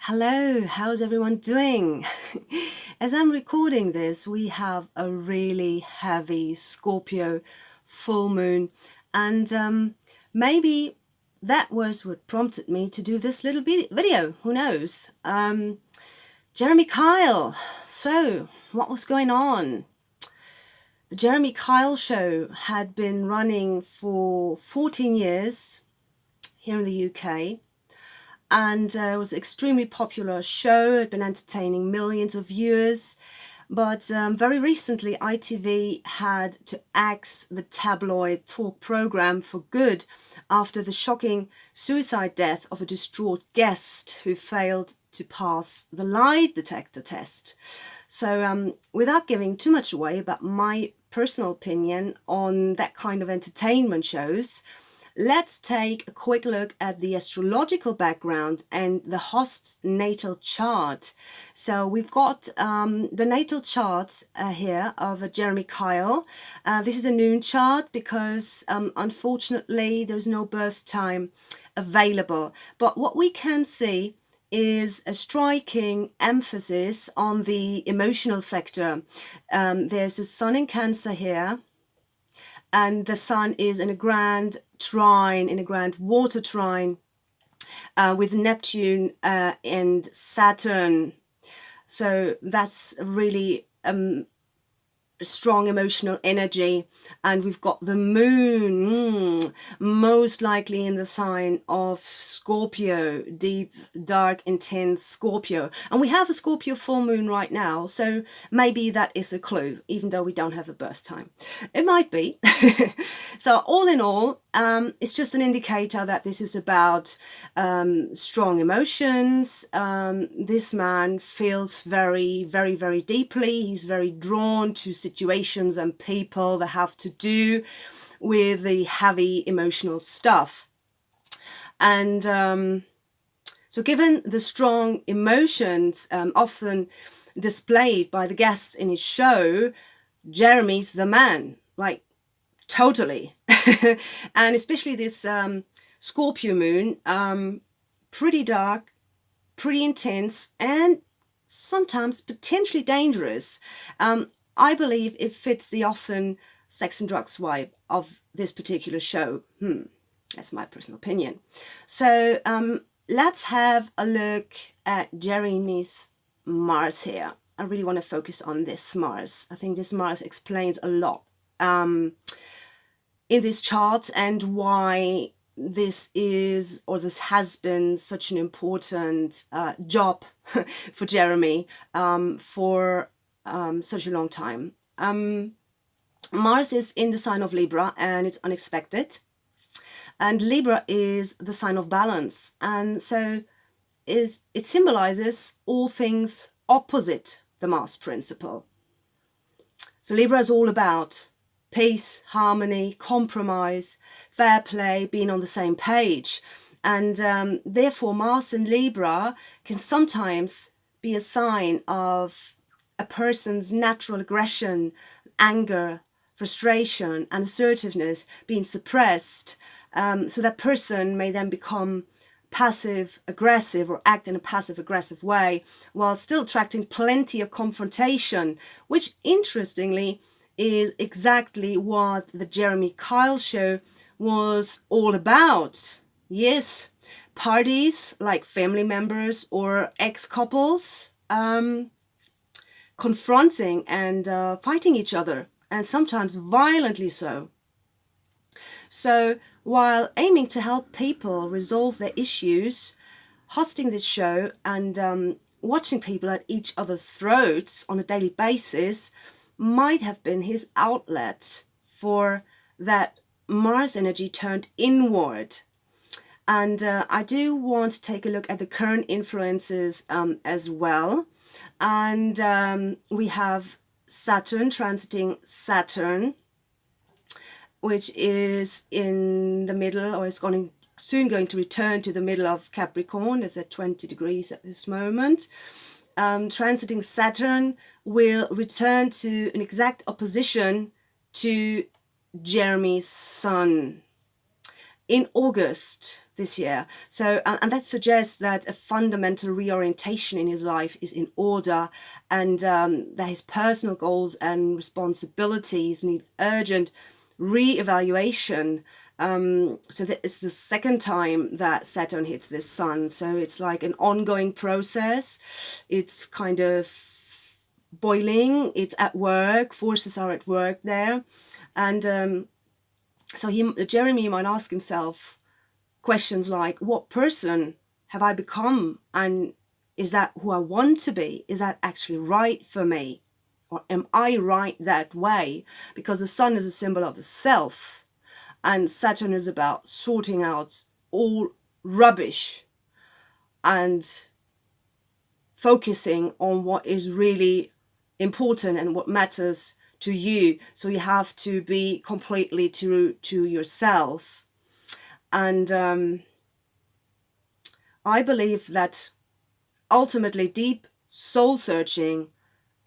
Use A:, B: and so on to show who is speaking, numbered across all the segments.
A: Hello, how's everyone doing? As I'm recording this, we have a really heavy Scorpio full moon, and maybe that was what prompted me to do this little video. Who knows? Jeremy Kyle. So, what was going on? The Jeremy Kyle show had been running for 14 years here in the UK. And it was an extremely popular show. It had been entertaining millions of viewers. But very recently, ITV had to axe the tabloid talk program for good after the shocking suicide death of a distraught guest who failed to pass the lie detector test. So without giving too much away about my personal opinion on that kind of entertainment shows, let's take a quick look at the astrological background and the host's natal chart. So we've got the natal chart here of Jeremy Kyle. This is a noon chart because unfortunately there's no birth time available. But what we can see is a striking emphasis on the emotional sector. There's the sun in Cancer here, and the sun is in a grand trine, in a grand water trine with Neptune and Saturn. So that's really strong emotional energy. And we've got the moon, most likely in the sign of Scorpio, deep, dark, intense Scorpio. And we have a Scorpio full moon right now, so maybe that is a clue, even though we don't have a birth time. It might be. So all in all, it's just an indicator that this is about strong emotions. This man feels very, very, very deeply. He's very drawn to situations and people that have to do with the heavy emotional stuff. And so given the strong emotions often displayed by the guests in his show, Jeremy's the man, like totally. And especially this Scorpio moon, pretty dark, pretty intense, and sometimes potentially dangerous. I believe it fits the often sex and drugs vibe of this particular show. That's my personal opinion. So let's have a look at Jeremy's Mars here. I really want to focus on this Mars. I think this Mars explains a lot in this chart and why this is, or this has been, such an important job for Jeremy for such a long time. Mars is in the sign of Libra, and it's unexpected. And Libra is the sign of balance, and so it symbolizes all things opposite the Mars principle. So Libra is all about peace, harmony, compromise, fair play, being on the same page. And therefore Mars in Libra can sometimes be a sign of a person's natural aggression, anger, frustration and assertiveness being suppressed. So that person may then become passive aggressive or act in a passive aggressive way while still attracting plenty of confrontation, which interestingly is exactly what the Jeremy Kyle show was all about. Yes, parties like family members or ex-couples confronting and fighting each other, and sometimes violently so. So while aiming to help people resolve their issues, hosting this show and watching people at each other's throats on a daily basis might have been his outlet for that Mars energy turned inward. And I do want to take a look at the current influences as well. And we have Saturn transiting Saturn, which is in the middle, or is soon going to return to the middle of Capricorn. It's at 20 degrees at this moment. Transiting Saturn will return to an exact opposition to Jeremy's Sun in August. this year. So, and that suggests that a fundamental reorientation in his life is in order, and that his personal goals and responsibilities need urgent re-evaluation. So that is the second time that Saturn hits this sun. So it's like an ongoing process. It's kind of boiling. It's at work. Forces are at work there. And so Jeremy might ask himself questions like, what person have I become? And is that who I want to be? Is that actually right for me? Or am I right that way? Because the sun is a symbol of the self. And Saturn is about sorting out all rubbish and focusing on what is really important and what matters to you. So you have to be completely true to yourself. And I believe that ultimately deep soul searching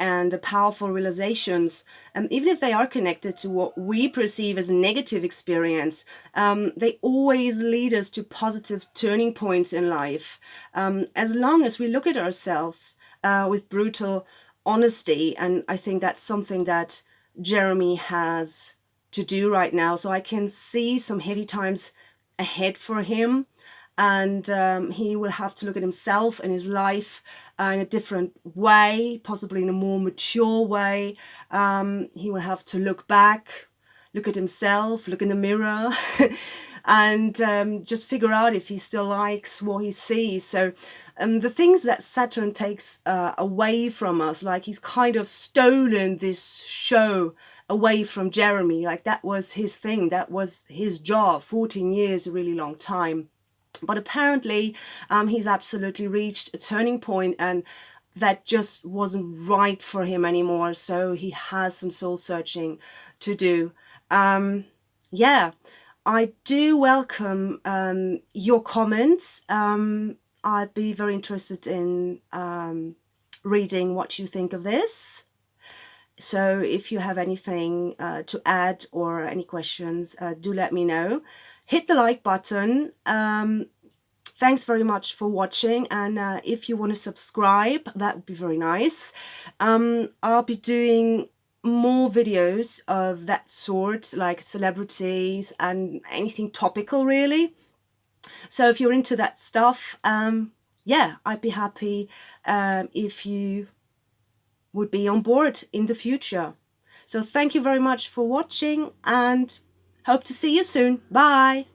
A: and the powerful realizations, even if they are connected to what we perceive as negative experience, they always lead us to positive turning points in life. As long as we look at ourselves with brutal honesty, and I think that's something that Jeremy has to do right now. So I can see some heavy times ahead for him. And he will have to look at himself and his life in a different way, possibly in a more mature way. He will have to look back, look at himself, look in the mirror, and just figure out if he still likes what he sees. So the things that Saturn takes away from us, like he's kind of stolen this show away from Jeremy, like that was his thing, that was his job. 14 years, a really long time. But apparently he's absolutely reached a turning point, and that just wasn't right for him anymore. So he has some soul searching to do. Yeah, I do welcome your comments. I'd be very interested in reading what you think of this. So if you have anything to add or any questions, do let me know. Hit the like button. Thanks very much for watching, and if you want to subscribe, that would be very nice. I'll be doing more videos of that sort, like celebrities and anything topical really. So if you're into that stuff, yeah, I'd be happy if you would be on board in the future. So thank you very much for watching, and hope to see you soon. Bye.